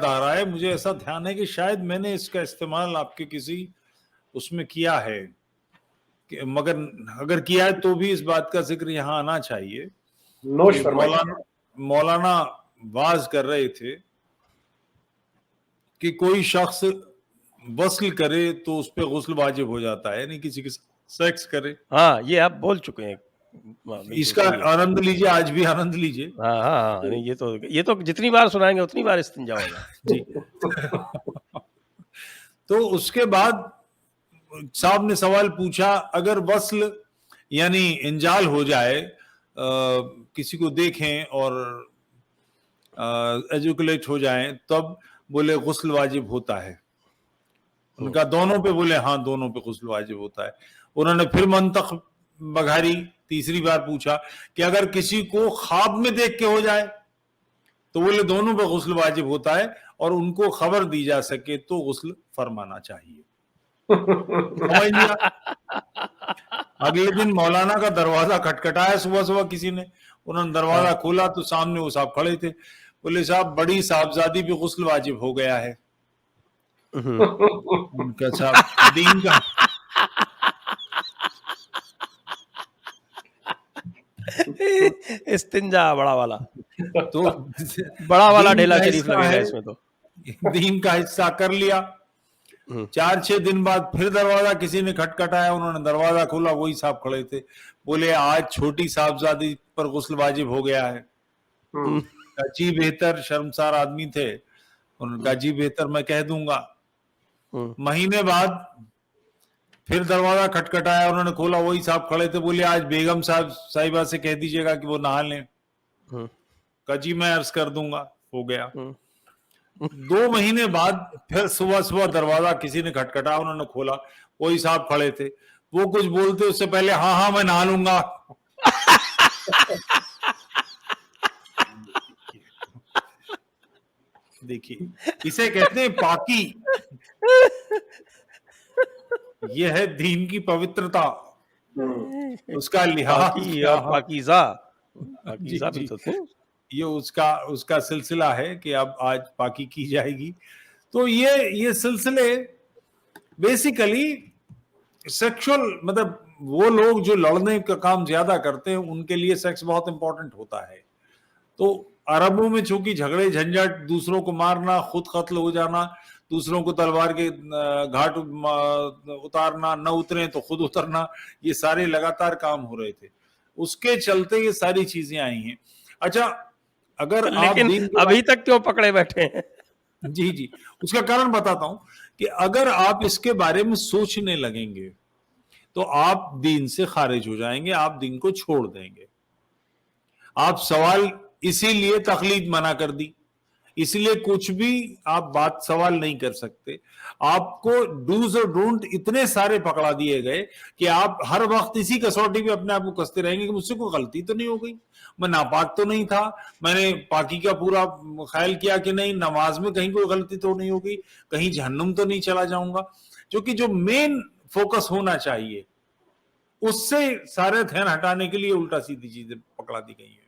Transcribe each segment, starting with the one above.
یاد آ رہا ہے, مجھے ایسا دھیان ہے کہ شاید میں نے اس کا استعمال آپ کے کسی اس میں کیا ہے, مگر اگر کیا ہے تو بھی اس بات کا ذکر یہاں آنا چاہیے. نوش فرمائیے. مولانا واز کر رہے تھے کہ کوئی شخص وصل کرے تو اس پہ غسل واجب ہو جاتا ہے, یعنی کسی کے سیکس کرے. ہاں یہ آپ بول چکے ہیں, اس کا آنند لیجئے, آج بھی آنند لیجئے. ہاں یہ تو جتنی بار سنائیں گے اتنی بار استنجا ہوگا. جی. تو اس کے بعد صاحب نے سوال پوچھا, اگر وصل یعنی انجال ہو جائے, کسی کو دیکھیں اور ایجوکلیٹ ہو جائیں, تب بولے غسل واجب ہوتا ہے. ان کا دونوں پہ, بولے ہاں دونوں پہ غسل واجب ہوتا ہے. انہوں نے پھر منطق بگھاری, تیسری بار پوچھا کہ اگر کسی کو خواب میں دیکھ کے ہو جائے تو بولے دونوں پہ غسل واجب ہوتا ہے, اور ان کو خبر دی جا سکے تو غسل فرمانا چاہیے. سمجھ لیا. اگلے دن مولانا کا دروازہ کھٹکھٹایا صبح کسی نے, انہوں نے دروازہ کھولا تو سامنے وہ صاحب کھڑے تھے. بولے صاحب بڑی صاحبزادی پہ غسل واجب ہو گیا ہے. ان کا صاحب دین کا استنجا بڑا والا, تو بڑا والا ڈھیلا شریف لگے گا اس میں. تو دین کا حصہ کر لیا. 4-6 دن بعد پھر دروازہ کسی نے کھٹکھٹایا, انہوں نے دروازہ کھولا, وہی صاحب کھڑے تھے. بولے آج چھوٹی صاحبزادی پر غسل واجب ہو گیا ہے. جی بہتر, شرمسار آدمی تھے. انہوں نے کہا جی بہتر, میں کہہ دوں گا. مہینے بعد پھر دروازہ کھٹکھٹایا, انہوں نے کھولا, وہی صاحب کھڑے تھے. بولے آج بیگم صاحبہ سے کہہ دیجیے گا کہ وہ نہا لیں. کہا جی میں عرض کر دوں گا. ہو گیا. 2 مہینے بعد پھر صبح دروازہ کسی نے کھٹکھٹایا, انہوں نے کھولا, وہی صاحب کھڑے تھے. وہ کچھ بولتے اس سے پہلے ہاں میں نہا لوں گا. دیکھیے اسے کہتے ہیں پاکی. یہ ہے دین کی پوترتا, اس کا لحاظ پاکیزہ جی یہ اس کا سلسلہ ہے کہ اب آج پاکی کی جائے گی. تو یہ سلسلے بیسیکلی سیکشل, مطلب وہ لوگ جو لڑنے کا کام زیادہ کرتے ہیں ان کے لیے سیکس بہت امپورٹنٹ ہوتا ہے. تو عربوں میں چونکہ جھگڑے جھنجٹ, دوسروں کو مارنا, خود قتل ہو جانا, دوسروں کو تلوار کے گھاٹ اتارنا, نہ اتریں تو خود اترنا, یہ سارے لگاتار کام ہو رہے تھے. اس کے چلتے یہ ساری چیزیں آئی ہیں. اچھا اگر آپ لیکن ابھی تک کیوں پکڑے بیٹھے ہیں؟ جی اس کا کارن بتاتا ہوں کہ اگر آپ اس کے بارے میں سوچنے لگیں گے تو آپ دین سے خارج ہو جائیں گے, آپ دین کو چھوڑ دیں گے. آپ سوال اسی لیے تقلید منع کر دی, اس لیے کچھ بھی آپ بات سوال نہیں کر سکتے. آپ کو ڈوز اور ڈونٹ اتنے سارے پکڑا دیے گئے کہ آپ ہر وقت اسی کسوٹی پہ اپنے آپ کو کستے رہیں گے کہ مجھ سے کوئی غلطی تو نہیں ہو گئی, میں ناپاک تو نہیں تھا, میں نے پاکی کا پورا خیال کیا کہ نہیں, نماز میں کہیں کوئی غلطی تو نہیں ہو گئی, کہیں جہنم تو نہیں چلا جاؤں گا. جو مین فوکس ہونا چاہیے اس سے سارے دھیان ہٹانے کے لیے الٹا سیدھی چیزیں پکڑا دی گئی ہیں.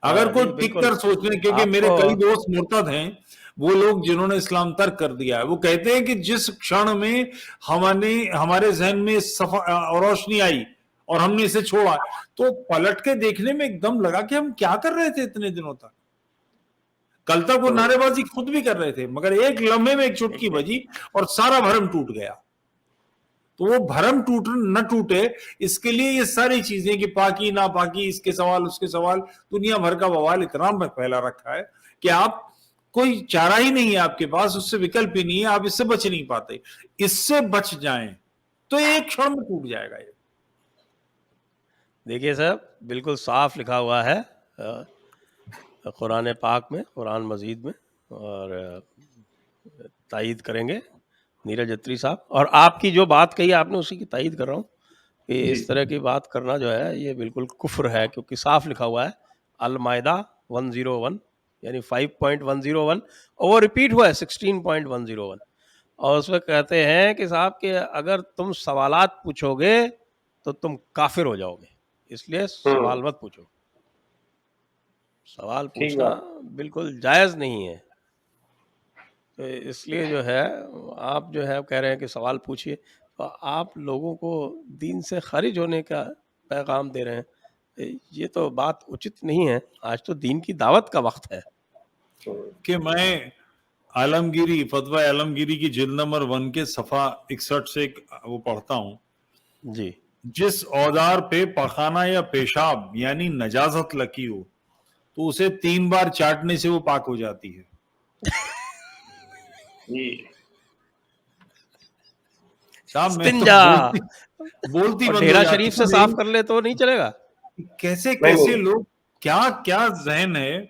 اگر کوئی ٹک کر سوچنے, کیونکہ میرے کئی دوست مرتد ہیں, وہ لوگ جنہوں نے اسلام ترک کر دیا ہے, وہ کہتے ہیں کہ جس کھڑ میں ہمارے ذہن میں روشنی آئی اور ہم نے اسے چھوڑا تو پلٹ کے دیکھنے میں ایک دم لگا کہ ہم کیا کر رہے تھے اتنے دنوں تک. کل تک وہ نعرے بازی خود بھی کر رہے تھے, مگر ایک لمحے میں ایک چٹکی بجی اور سارا بھرم ٹوٹ گیا. تو وہ بھرم نہ ٹوٹے اس کے لیے یہ ساری چیزیں کہ پاکی نہ پاکی, اس کے سوال اس کے سوال, دنیا بھر کا بوال اتنا پھیلا رکھا ہے کہ آپ کوئی چارہ ہی نہیں ہے آپ کے پاس, اس سے وکلپ ہی نہیں ہے, آپ اس سے بچ نہیں پاتے. اس سے بچ جائیں تو ایک چھڑ میں ٹوٹ جائے گا. یہ دیکھیے صاحب بالکل صاف لکھا ہوا ہے قرآن پاک میں, قرآن مجید میں, اور تائید کریں گے نیرج اتری صاحب. اور آپ کی جو بات کہی آپ نے اسی کی تائید کر رہا ہوں کہ اس طرح کی بات کرنا جو ہے یہ بالکل کفر ہے, کیونکہ صاف لکھا ہوا ہے المائدہ 101 یعنی 5.101 اور وہ ریپیٹ ہوا ہے 16.101, اور اس میں کہتے ہیں کہ صاحب کہ اگر تم سوالات پوچھو گے تو تم کافر ہو جاؤ گے, اس لیے سوال مت پوچھو. سوال پوچھنا بالکل جائز نہیں ہے. تو اس لیے جو ہے آپ جو ہے کہہ رہے ہیں کہ سوال پوچھیے، تو آپ لوگوں کو دین سے خارج ہونے کا پیغام دے رہے ہیں، یہ تو بات اچت نہیں ہے. آج تو دین کی دعوت کا وقت ہے. کہ میں عالمگیری، فتویٰ عالمگیری کی جلد نمبر 1 کے صفحہ 61 سے وہ پڑھتا ہوں. جی جس اوزار پہ پخانہ یا پیشاب یعنی نجاست لکی ہو تو اسے 3 بار چاٹنے سے وہ پاک ہو جاتی ہے. صاحب میں تو استنجا بولتی اور بند ہو ڈھیرا جاتی شریف سے ہوں. صاف کر لے تو نہیں چلے گا. کیسے نہیں، کیسے نہیں. لوگ، کیا کیا ذہن ہے.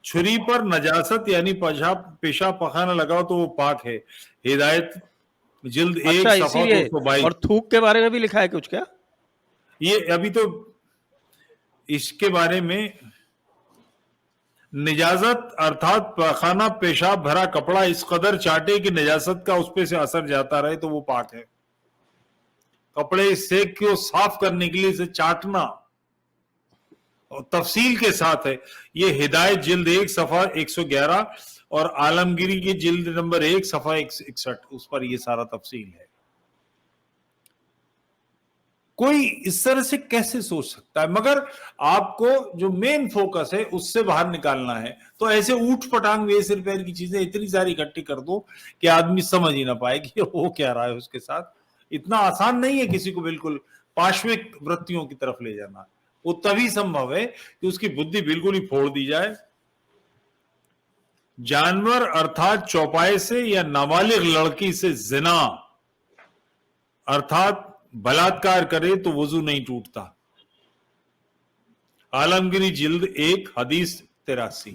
چھری پر نجاست یعنی پیشاب پخانہ لگاؤ تو وہ پاک ہے. ہدایت جلد 1 اچھا اسی صفحہ لیے 222. اور تھوک کے بارے میں بھی لکھا ہے کچھ کیا؟ یہ ابھی تو اس کے بارے میں نجاست ارتھات پخانہ پیشاب بھرا کپڑا اس قدر چاٹے کہ نجاست کا اس پہ سے اثر جاتا رہے تو وہ پاک ہے. کپڑے سے کو صاف کرنے کے لیے اسے چاٹنا اور تفصیل کے ساتھ ہے. یہ ہدایت جلد 1 صفحہ 111 اور عالمگیری کی جلد نمبر 1 صفحہ 61 اس پر یہ سارا تفصیل ہے. کوئی اس طرح سے کیسے سوچ سکتا ہے؟ مگر آپ کو جو مین فوکس ہے اس سے باہر نکالنا ہے تو ایسے اوٹ پٹانگ ویسے پیر کی چیزیں اتنی ساری اکٹھی کر دو کہ آدمی سمجھ ہی نہ پائے کہ وہ کیا رہا ہے اس کے ساتھ. اتنا آسان نہیں ہے کسی کو بالکل پاشوک ورتیوں کی طرف لے جانا. وہ تبھی سمبھو ہے کہ اس کی بدھی بالکل ہی پھوڑ دی جائے. جانور ارتھات چوپائے سے یا نابالغ لڑکی سے زنا ارتھات بلاತ್ಕಾರ کرے تو وضو نہیں ٹوٹتا. عالمگیری جلد 1 حدیث 83.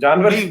جانور نہیں،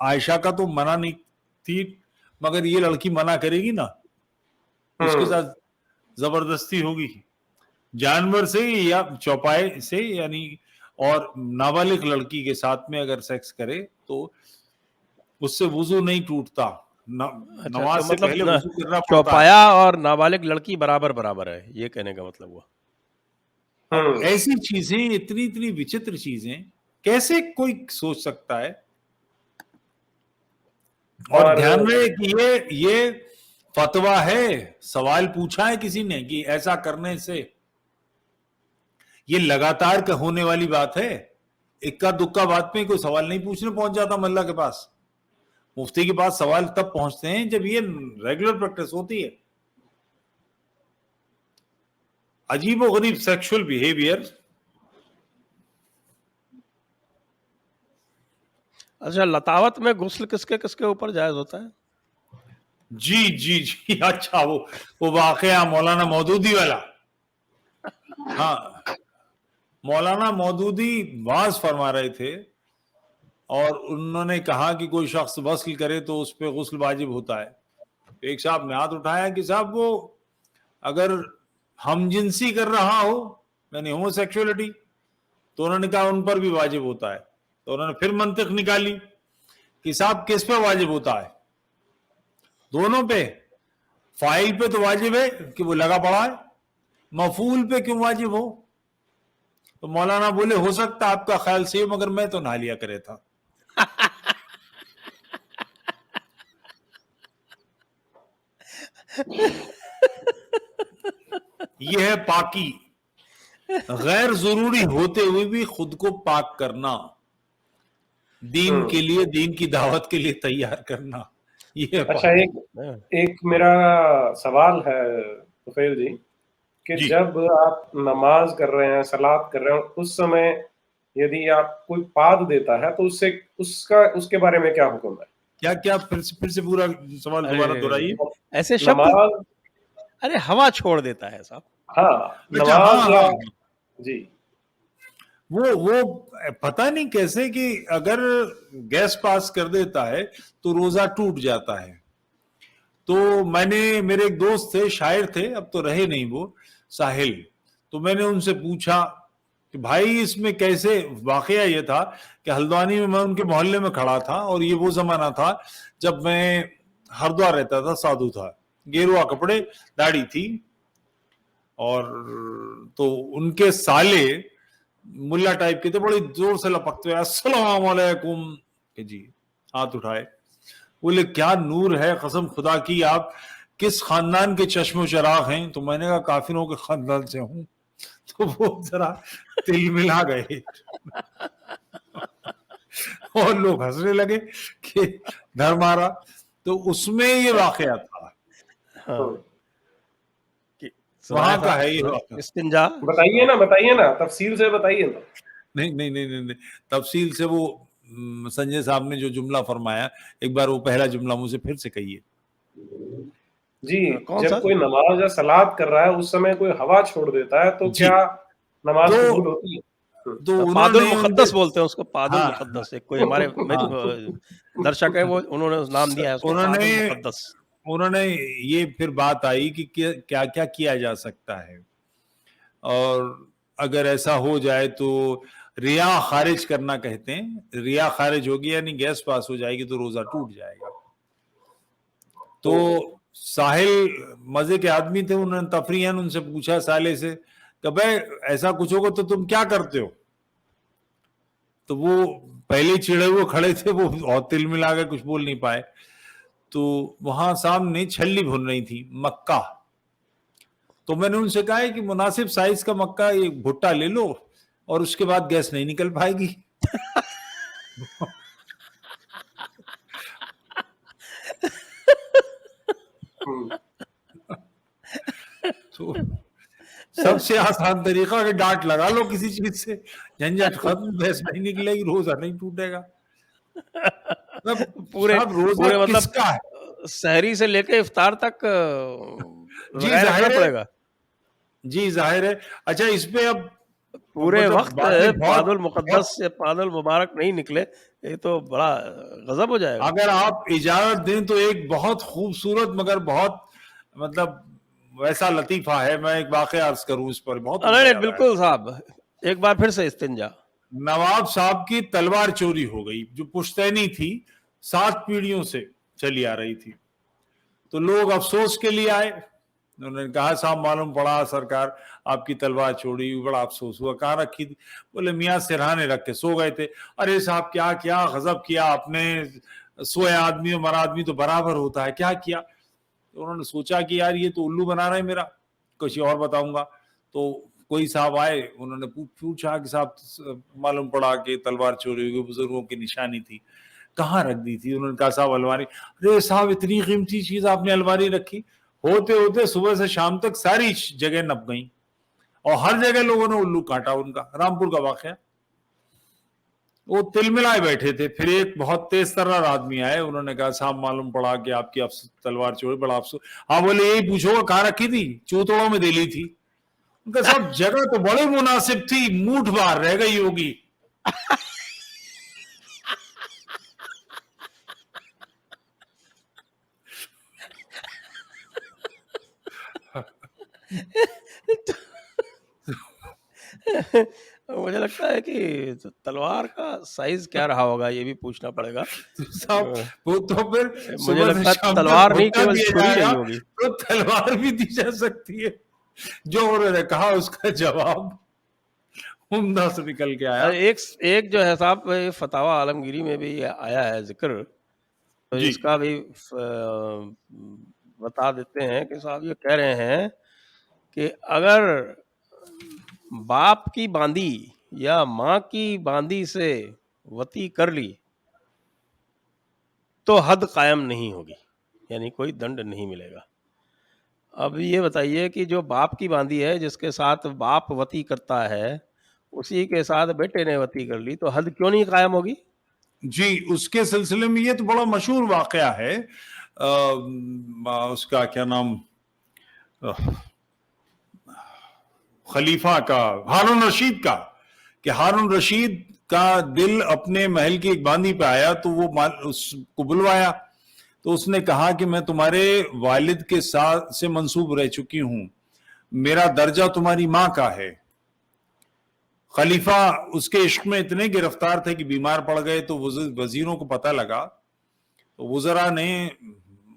عائشہ کا تو منع نہیں تھی، مگر یہ لڑکی منع کرے گی نا، اس کے ساتھ زبردستی ہوگی. جانور سے یا چوپائے سے یعنی اور نابالغ لڑکی کے ساتھ میں اگر سیکس کرے تو اس سے وضو نہیں ٹوٹتا. نماز سے پہلے وضو کرنا پڑتا ہے. چوپایا اور نابالغ لڑکی برابر ہے، یہ کہنے کا مطلب ہوا. ایسی چیزیں اتنی اتنی وچتر چیزیں کیسے کوئی سوچ سکتا ہے؟ اور دھیان رہے کہ یہ فتویٰ ہے، سوال پوچھا ہے کسی نے کہ ایسا کرنے سے، یہ لگاتار کا ہونے والی بات ہے. اکا دکا بات میں کوئی سوال نہیں پوچھنے پہنچ جاتا ملا کے پاس. مفتی کے پاس سوال تب پہنچتے ہیں جب یہ ریگولر پریکٹس ہوتی ہے. عجیب و غریب سیکشل بیہیویئر. اچھا، لطاوت میں غسل کس کے اوپر جائز ہوتا ہے؟ جی اچھا، وہ واقعہ مولانا مودودی والا. ہاں، مولانا مودودی واز فرما رہے تھے اور انہوں نے کہا کہ کوئی شخص غسل کرے تو اس پہ غسل واجب ہوتا ہے. ایک صاحب نے ہاتھ اٹھایا کہ صاحب وہ اگر ہم جنسی کر رہا ہو یعنی ہومو سیکشولیٹی تو انہوں نے کہا ان پر بھی واجب ہوتا ہے. تو انہوں نے پھر منطق نکالی کہ صاحب کس پہ واجب ہوتا ہے؟ دونوں پہ. فاعل پہ تو واجب ہے کہ وہ لگا پڑا ہے، مفعول پہ کیوں واجب ہو؟ تو مولانا بولے ہو سکتا آپ کا خیال صحیح مگر میں تو نہ لیا کرے تھا. یہ ہے پاکی، غیر ضروری ہوتے ہوئے بھی خود کو پاک کرنا، دین کے لیے، دین کی دعوت کے لیے تیار کرنا. یہ ہے اچھا، ایک میرا سوال ہے طفیل جی کہ جب آپ نماز کر رہے ہیں، صلات کر رہے ہیں، اس سمے یدی آپ کوئی پاد دیتا ہے تو اس کے بارے میں کیا حکم ہے؟ کیا پھر سے پورا سوال دوبارہ دہرائیے. ایسے شبد ارے ہوا چھوڑ دیتا ہے صاحب. ہاں نماز جی وہ پتہ نہیں کیسے کہ اگر گیس پاس کر دیتا ہے تو روزہ ٹوٹ جاتا ہے. تو میں نے، میرے ایک دوست تھے، شاعر تھے، اب تو رہے نہیں وہ، ساحل. تو میں نے ان سے پوچھا کہ بھائی اس میں کیسے؟ واقعہ یہ تھا کہ ہلدوانی میں ان کے محلے میں کھڑا تھا اور یہ وہ زمانہ تھا جب میں ہردوار رہتا تھا، سادھو تھا، گیروا کپڑے، داڑھی تھی. اور تو ان کے سالے ملا ٹائپ کے تھے, بڑی زور سے لپکتے ہوئے السلام علیکم, کہ جی ہاتھ اٹھائے. بولے کیا نور ہے, قسم خدا کی آپ کس خاندان کے چشم و چراغ ہیں؟ تو میں نے کہا کافروں کے خاندان سے ہوں. تو وہ ذرا تل ملا گئے اور لوگ ہنسنے لگے کہ گھر مارا. تو اس میں یہ واقعہ تھا, ہاں وہاں کا ہے یہ واقعہ. استنجا بتائیے نا تفصیل سے بتائیے نا. نہیں تفصیل سے وہ سنجے صاحب نے جو جملہ فرمایا, ایک بار وہ پہلا جملہ مجھے پھر سے کہیے. جی جب کوئی نماز یا صلات کر رہا ہے اس سمے کوئی ہوا چھوڑ دیتا ہے تو کیا نماز قبول ہوتی ہے؟ تو پاد المقدس بولتے ہیں اس کو, پاد المقدس. ایک کوئی ہمارے درشک ہے وہ, انہوں نے نام دیا ہے اس کو پاد المقدس. انہوں نے یہ پھر بات آئی کہ کیا کیا کیا جا سکتا ہے, اور اگر ایسا ہو جائے تو ریا خارج کرنا کہتے ہیں. ریا خارج ہوگی یعنی گیس پاس ہو جائے گی تو روزہ ٹوٹ جائے گا. تو ساحل مزے کے آدمی تھے, انہوں نے تفریحاً ان سے پوچھا سالے سے کہ بھائی ایسا کچھ ہوگا تو تم کیا کرتے ہو؟ تو وہ پہلے چڑے ہوئے کھڑے تھے, وہ اور تل ملا کے کچھ بول نہیں پائے. تو وہاں سامنے چھلی بھن رہی تھی مکہ. تو میں نے ان سے کہا ہے کہ مناسب سائز کا مکہ ایک بھٹا لے لو اور اس کے بعد گیس نہیں نکل پائے گی. تو سب سے آسان طریقہ کہ ڈانٹ لگا لو کسی چیز سے, جھنجھٹ ختم, گیس نہیں نکلے گی, روزہ نہیں ٹوٹے گا. پورے مطلب کس کا ہے؟ سحری سے لے کے افطار تک جی ظاہر پڑے گا. جی ظاہر ہے. اچھا اس پہ اب پورے وقت پاد المقدس سے پاد المبارک نہیں نکلے, یہ تو بڑا غضب ہو جائے گا. اگر آپ اجازت دیں تو ایک بہت خوبصورت مگر بہت مطلب ویسا لطیفہ ہے, میں ایک واقعہ عرض کروں اس پر. بہت بالکل صاحب, ایک بار پھر سے استنجا. نواب صاحب کی تلوار چوری ہو گئی جو پشتینی تھی, 7 پیڑھیوں سے چلی آ رہی تھی. تو لوگ افسوس کے لیے آئے, انہوں نے کہا صاحب معلوم پڑا سرکار آپ کی تلوار چوری ہوئی, بڑا افسوس ہوا. کہاں رکھی تھی؟ بولے میاں سرہانے رکھ کے سو گئے تھے. ارے صاحب کیا غضب کیا آپ نے, سوئے آدمی اور مرا آدمی تو برابر ہوتا ہے, کیا کیا؟ انہوں نے سوچا کہ یار یہ تو الو بنا رہے ہیں میرا, کچھ اور بتاؤں گا. تو کوئی صاحب آئے, انہوں نے پوچھا کہ صاحب معلوم پڑا کہ تلوار چوری ہوئی, بزرگوں کی نشانی تھی, کہاں رکھ دی تھی؟ انہوں نے کہا صاحب الماری. ارے صاحب اتنی قیمتی چیز آپ نے الماری رکھی؟ ہوتے ہوتے صبح سے شام تک ساری جگہ نپ گئیں اور ہر جگہ لوگوں نے الو کاٹا. ان کا رامپور کا واقعہ. وہ تل ملائے بیٹھے تھے. پھر ایک بہت تیز ترار آدمی آئے, انہوں نے کہا صاحب معلوم پڑا کہ آپ کی تلوار چوری, بڑا افسوس. ہاں بولے یہی پوچھو گا کہاں رکھی تھی؟ چوتڑوں میں دے لی تھی. ان کا صاحب جگہ تو بڑی مناسب تھی, موٹھ بار رہ گئی ہوگی. مجھے لگتا ہے کہ تلوار کا سائز کیا رہا ہوگا یہ بھی پوچھنا پڑے گا. وہ تو پھر مجھے لگتا ہے تلوار نہیں کیول چھری نہیں ہوگی, تو تلوار بھی دی جا سکتی ہے. جو انہوں نے کہا اس کا جواب عمدہ سے نکل کے آیا. ایک جو ہے صاحب فتاوی عالمگیری میں بھی آیا ہے ذکر, تو اس کا بھی بتا دیتے ہیں کہ صاحب یہ کہہ رہے ہیں کہ اگر باپ کی باندی یا ماں کی باندی سے وطی کر لی تو حد قائم نہیں ہوگی, یعنی کوئی دنڈ نہیں ملے گا. اب یہ بتائیے کہ جو باپ کی باندی ہے, جس کے ساتھ باپ وطی کرتا ہے, اسی کے ساتھ بیٹے نے وطی کر لی, تو حد کیوں نہیں قائم ہوگی؟ جی اس کے سلسلے میں یہ تو بڑا مشہور واقعہ ہے, اس کا کیا نام, خلیفہ کا, ہارون رشید کا, کہ ہارون رشید کا دل اپنے محل کی ایک باندی پہ آیا تو وہ اس کو بلوایا. تو اس نے کہا کہ میں تمہارے والد کے ساتھ سے منسوب رہ چکی ہوں, میرا درجہ تمہاری ماں کا ہے. خلیفہ اس کے عشق میں اتنے گرفتار تھے کہ بیمار پڑ گئے. تو وزیروں کو پتہ لگا, تو وزراء نے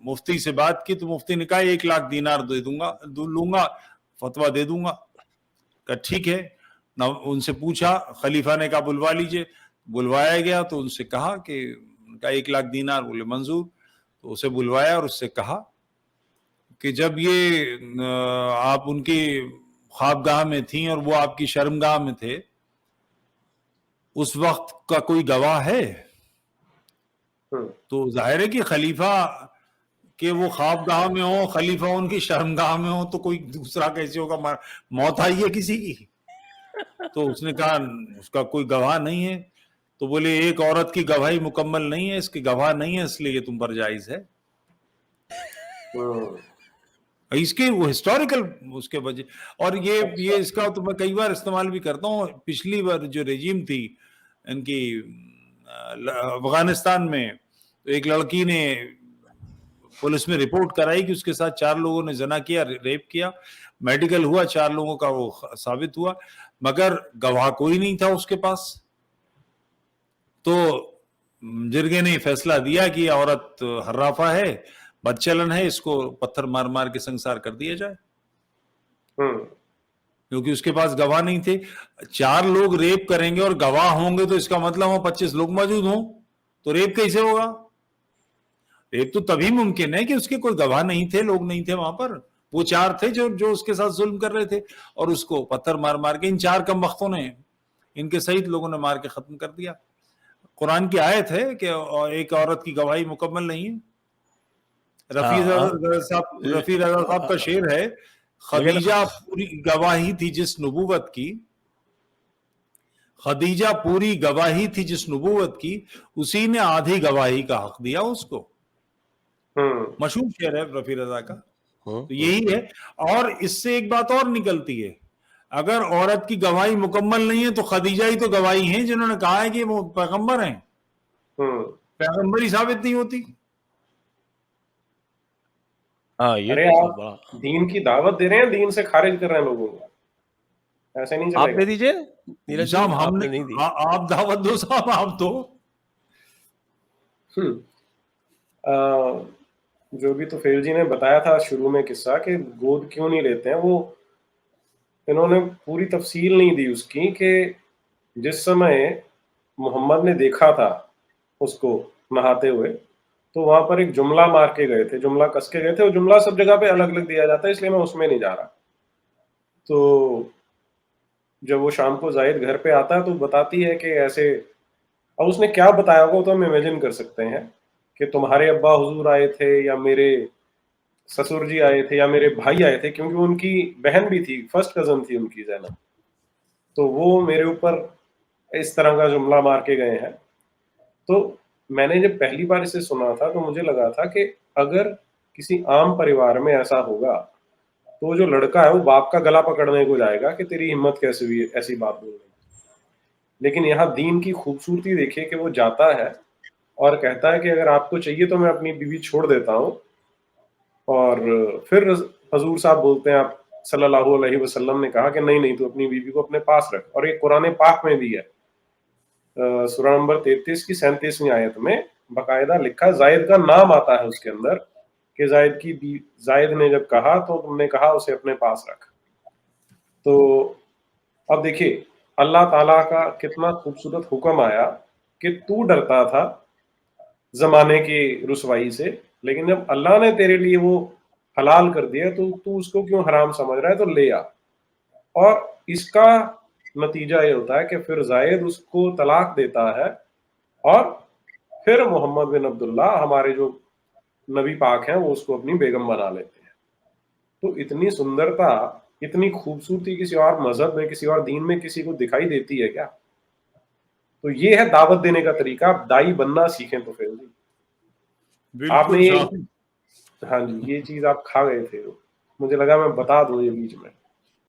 مفتی سے بات کی, تو مفتی نے کہا 1 لاکھ دینار دے لوں گا. فتوا دے دوں گا. کہا ٹھیک ہے. نہ ان سے پوچھا, خلیفہ نے کہا بلوا لیجئے. بلوایا گیا تو ان سے کہا کہ 1,00,000 دینار. بولے منظور. تو اسے بلوایا اور اس سے کہا کہ جب یہ آپ ان کی خوابگاہ میں تھیں اور وہ آپ کی شرمگاہ میں تھے, اس وقت کا کوئی گواہ ہے؟ تو ظاہر ہے کہ خلیفہ کہ وہ خوابگاہ میں ہو, خلیفہ ان کی شرمگاہ میں ہو, تو کوئی دوسرا کیسے ہوگا؟ موت آئی ہے کسی کی. تو اس نے کہا اس کا کوئی گواہ نہیں ہے. تو بولے ایک عورت کی گواہی مکمل نہیں ہے, اس کی گواہ نہیں ہے, اس لیے یہ تم پر جائز ہے. اس کے وہ ہسٹوریکل اس کے وجہ. اور یہ اس کا تو میں کئی بار استعمال بھی کرتا ہوں. پچھلی بار جو رجیم تھی ان کی افغانستان میں, تو ایک لڑکی نے پولیس میں رپورٹ کرائی کہ اس کے ساتھ 4 لوگوں نے زنا کیا, ریپ کیا. میڈیکل ہوا, 4 لوگوں کا وہ ثابت ہوا, مگر گواہ کوئی نہیں تھا اس کے پاس. تو جرگے نے فیصلہ دیا کہ یہ عورت حرافہ ہے, بدچلن ہے, اس کو پتھر مار مار کے سنسار کر دیا جائے, کیونکہ اس کے پاس گواہ نہیں تھے. 4 لوگ ریپ کریں گے اور گواہ ہوں گے تو اس کا مطلب وہاں 25 لوگ موجود ہوں, تو ریپ کیسے ہوگا؟ ریپ تو تبھی ممکن ہے کہ اس کے کوئی گواہ نہیں تھے, لوگ نہیں تھے وہاں پر. وہ 4 تھے جو اس کے ساتھ ظلم کر رہے تھے, اور اس کو پتھر مار مار کے ان 4 کم بختوں نے, ان کے سعید لوگوں نے مار کے ختم کر دیا. قرآن کی آیت ہے کہ ایک عورت کی گواہی مکمل نہیں ہے. رفیع رضا صاحب کا شعر ہے, خدیجہ پوری گواہی تھی جس نبوت کی, خدیجہ پوری گواہی تھی جس نبوت کی, اسی نے آدھی گواہی کا حق دیا اس کو. مشہور شعر ہے رفیع رضا کا. تو یہی ہے. اور اس سے ایک بات اور نکلتی ہے, اگر عورت کی گواہی مکمل نہیں ہے تو خدیجہ ہی تو گواہی ہیں جنہوں نے کہا ہے کہ وہ پیغمبر ہیں. پیغمبری ثابت نہیں ہوتی. ارے آپ دین کی دعوت دے رہے ہیں, دین سے خارج کر رہے ہیں لوگوں کو, ایسے نہیں چلے گا. آپ دے دیجئے صاحب, ہم نے آپ دعوت دو صاحب, آپ دو. جو بھی طفیل جی نے بتایا تھا شروع میں قصہ کہ گود کیوں نہیں لیتے ہیں, وہ انہوں نے پوری تفصیل نہیں دی اس کی کہ جس سمے محمد نے دیکھا تھا اس کو نہاتے ہوئے, تو وہاں پر ایک جملہ مار کے گئے تھے, جملہ کس کے گئے تھے. وہ جملہ سب جگہ پہ الگ الگ دیا جاتا ہے, اس لیے میں اس میں نہیں جا رہا. تو جب وہ شام کو زائد گھر پہ آتا ہے تو بتاتی ہے کہ ایسے, اب اس نے کیا بتایا ہوگا تو ہم امیجن کر سکتے ہیں کہ تمہارے ابا حضور آئے تھے, یا میرے سسر جی آئے تھے, یا میرے بھائی آئے تھے, کیونکہ ان کی بہن بھی تھی, فرسٹ کزن تھی ان کی زینب, تو وہ میرے اوپر اس طرح کا جملہ مار کے گئے ہیں. تو میں نے جب پہلی بار اسے سنا تھا تو مجھے لگا تھا کہ اگر کسی عام پریوار میں ایسا ہوگا تو جو لڑکا ہے وہ باپ کا گلا پکڑنے کو جائے گا کہ تیری ہمت کیسے ہوئی ایسی بات بولنے کی. لیکن یہاں دین کی خوبصورتی دیکھیے کہ وہ جاتا ہے اور کہتا ہے کہ اگر آپ کو چاہیے تو میں اپنی بیوی چھوڑ دیتا ہوں. اور پھر حضور صاحب بولتے ہیں, آپ صلی اللہ علیہ وسلم نے کہا کہ نہیں تو اپنی بیوی کو اپنے پاس رکھ. اور یہ قرآن پاک میں بھی ہے, سورہ نمبر 33 کی 37ویں آیت میں باقاعدہ لکھا, زائد کا نام آتا ہے اس کے اندر کہ زائد نے جب کہا تو تم نے کہا اسے اپنے پاس رکھ. تو اب دیکھیے اللہ تعالیٰ کا کتنا خوبصورت حکم آیا کہ تو ڈرتا تھا زمانے کی رسوائی سے, لیکن جب اللہ نے تیرے لیے وہ حلال کر دیا تو اس کو کیوں حرام سمجھ رہا ہے, تو لے آ. اور اس کا نتیجہ یہ ہوتا ہے کہ پھر زائد اس کو طلاق دیتا ہے, اور پھر محمد بن عبداللہ ہمارے جو نبی پاک ہیں وہ اس کو اپنی بیگم بنا لیتے ہیں. تو اتنی سندرتا, اتنی خوبصورتی کسی اور مذہب میں, کسی اور دین میں کسی کو دکھائی دیتی ہے کیا؟ تو یہ ہے دعوت دینے کا طریقہ. آپ دائی بننا سیکھیں. تو پھر آپ نے ہاں جی, یہ چیز آپ کھا گئے تھے, مجھے لگا میں بتا دوں یہ بیچ میں.